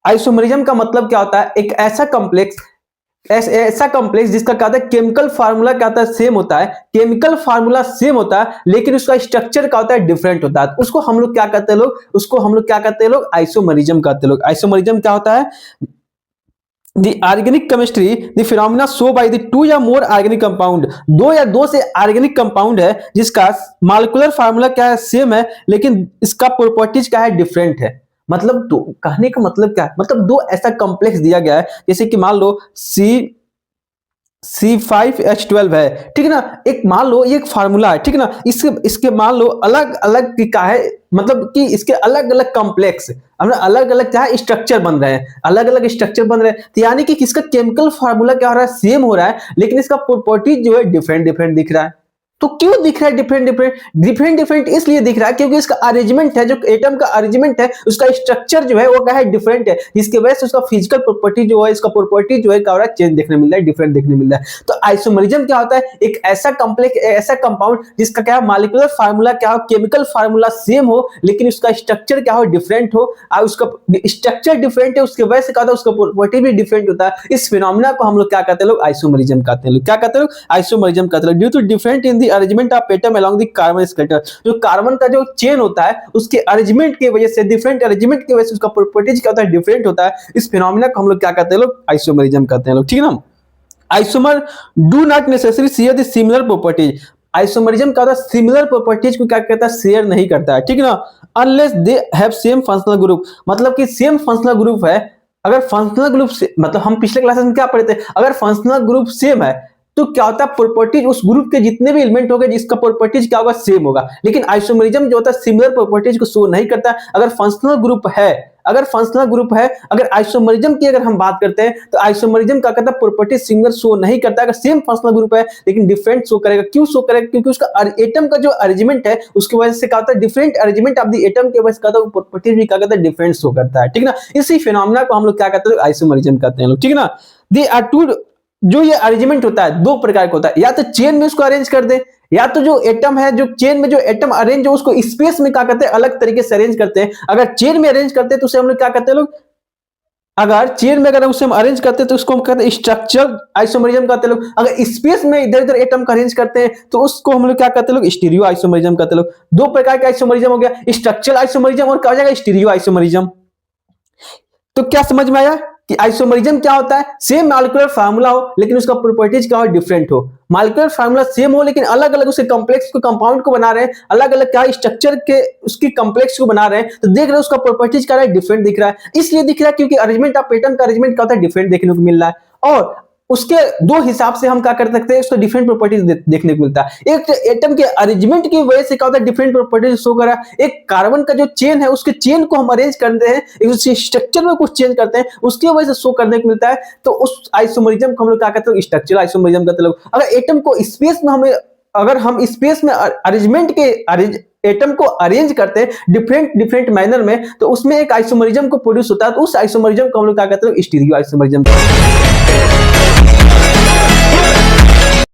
Isomerism का मतलब क्या होता है, एक ऐसा कॉम्प्लेक्स जिसका क्या होता है केमिकल फार्मूला क्या होता है सेम होता है, केमिकल फार्मूला सेम होता है लेकिन उसका स्ट्रक्चर क्या होता है डिफरेंट होता है। उसको हम लोग क्या कहते हैं लोग, उसको हम लोग क्या कहते हैं लोग, आइसोमरिज्म कहते हैं लोग। आइसोमरिज्म क्या होता है, The organic chemistry, the phenomena show by the two या more organic compound, दो या दो से ऑर्गेनिक कंपाउंड है जिसका मॉलिक्यूलर फार्मूला क्या है सेम है लेकिन इसका प्रॉपर्टीज क्या है डिफरेंट है। मतलब दो, कहने का मतलब क्या है, मतलब दो ऐसा कॉम्प्लेक्स दिया गया है जैसे कि मान लो C5H12 है, ठीक है ना, एक मान लो ये एक फार्मूला है, ठीक है ना, इसके इसके मान लो अलग अलग क्या है, मतलब कि इसके अलग अलग कॉम्प्लेक्स अलग अलग क्या है स्ट्रक्चर बन रहे हैं, अलग अलग स्ट्रक्चर बन रहे हैं, तो यानी कि किसका केमिकल फार्मूला क्या हो रहा है सेम हो रहा है लेकिन इसका प्रॉपर्टीज जो है डिफरेंट डिफरेंट दिख रहा है। तो क्यों दिख रहा है डिफरेंट इसलिए दिख रहा है क्योंकि इसका अरेंजमेंट है, जो एटम का अरेंजमेंट है उसका स्ट्रक्चर जो है वो क्या है डिफरेंट है, जिसकी वजह से उसका फिजिकल प्रॉपर्टी जो है, इसका प्रॉपर्टी जो है क्या हो रहा है चेंज देखने मिल रहा है, डिफरेंट देखने मिल रहा है। तो आइसोमरिज्म क्या होता है, एक ऐसा कॉम्प्लेक्स ऐसा कंपाउंड जिसका क्या मॉलिक्यूलर फार्मूला क्या हो, केमिकल फार्मूला सेम हो लेकिन उसका स्ट्रक्चर क्या हो डिफरेंट हो, और उसका स्ट्रक्चर डिफरेंट है उसकी वजह से क्या होता है उसका प्रॉपर्टी भी डिफरेंट होता है। इस फिनोमेना को हम लोग क्या कहते हैं लोग, आइसोमरिज्म कहते हैं लोग। क्या कहते हैं लोग, आइसोमरिज्म कहते हैं। Due to different in the arrangement of atom along the carbon skeleton, जो कार्बन का जो चेन होता है उसके अरेंजमेंट की वजह से, डिफरेंट अरेंजमेंट की वजह से उसका प्रॉपर्टीज क्या होता है डिफरेंट होता है। इस फिनोमेना को हम लोग क्या कहते हैं लोग, आइसोमरिज्म कहते हैं लोग, ठीक है ना। Isomer do not necessary share the similar properties, isomerism का सिमिलर प्रॉपर्टीज को क्या कहता है शेयर नहीं करता है, ठीक है ना, unless they have same functional group, मतलब कि सेम फंक्शनल ग्रुप है। अगर फंक्शनल ग्रुप से, मतलब हम पिछले क्लासेस में क्या पढ़े थे, अगर फंक्शनल ग्रुप सेम है तो क्या होता है प्रॉपर्टीज उस ग्रुप के जितने भी एलिमेंट होंगे जिसका प्रॉपर्टीज क्या होगा सेम होगा। लेकिन आइसोमरिज्म जो होता है सिमिलर प्रॉपर्टीज को शो नहीं करता। अगर फंक्शनल ग्रुप है, अगर आइसोमरिज्म की अगर हम बात करते हैं तो आइसोमरिज्म क्या करता है प्रॉपर्टी सिमिलर शो नहीं करता। अगर सेम फंक्शनल ग्रुप है लेकिन डिफरेंट शो करेगा। क्यों शो करेगा, क्योंकि उसका एटम का जो अरेंजमेंट है उसकी वजह से क्या होता है different arrangement of the atom की वजह से क्या होता है प्रॉपर्टीज भी क्या करता है डिफरेंट शो करता है, ठीक है ना। इसी फिनोमेना को हम लोग क्या कहते हैं आइसोमरिज्म कहते हैं लोग, ठीक है ना। दे आर टू, जो ये अरेंजमेंट होता है दो प्रकार का होता है, या तो चेन में उसको अरेंज कर दे, या तो जो एटम है जो चेन में जो एटम अरेंज हो उसको स्पेस में क्या करते हैं अलग तरीके से अरेंज करते हैं। अगर चेन में अरेंज करते हैं तो उसे हम लोग क्या कहते हैं लोग, अगर चेन में अगर उसे हम अरेंज करते हैं तो उसको हम कहते हैं स्ट्रक्चर आइसोमरिज्म कहते हैं लोग। अगर स्पेस में इधर उधर एटम का अरेंज करते हैं तो उसको हम लोग क्या कहते हैं लोग, स्टीरियो आइसोमरिज्म कहते हैं लोग। दो प्रकार का आइसोमरिज्म हो गया, स्ट्रक्चरल आइसोमरिज्म और क्या हो जाएगा स्टीरियो आइसोमरिज्म। तो क्या समझ में आया कि आइसोमरिज्म क्या होता है, सेम मॉलिक्यूलर फार्मूला हो लेकिन उसका प्रॉपर्टीज क्या हो डिफरेंट हो। मॉलिक्यूलर फार्मूला सेम हो लेकिन अलग अलग उसके कॉम्प्लेक्स को कंपाउंड को बना रहे हैं, अलग अलग क्या स्ट्रक्चर के उसकी कॉम्प्लेक्स को बना रहे हैं, तो देख रहे हैं उसका प्रॉपर्टीज क्या है डिफरेंट दिख रहा है। इसलिए दिख रहा है क्योंकि अरेंजमेंट ऑफ एटम का अरेंजमेंट क्या होता है डिफरेंट देखने को मिल रहा है और उसके दो हिसाब से हम क्या कर सकते हैं उसको डिफरेंट प्रॉपर्टीज देखने को मिलता है। एक एटम के अरेंजमेंट की वजह से क्या होता है डिफरेंट प्रॉपर्टीज शो कर रहा है। एक कार्बन का जो चेन है उसके चेन को हम अरेंज करते हैं, उसके स्ट्रक्चर में कुछ चेंज करते हैं, उसकी वजह से शो करने को मिलता है। तो उस आइसोमरिज्म को हम लोग क्या कहते हैं स्ट्रक्चरल आइसोमरिज्म कहते हैं लोग। अगर एटम को स्पेस में हमें, अगर हम स्पेस में अरेंजमेंट के एटम को अरेंज करते हैं डिफरेंट मैनर में तो उसमें एक आइसोमरिज्म को प्रोड्यूस होता है। तो उस आइसोमरिज्म को हम लोग क्या कहते हैं स्टीरियो आइसोमरिज्म।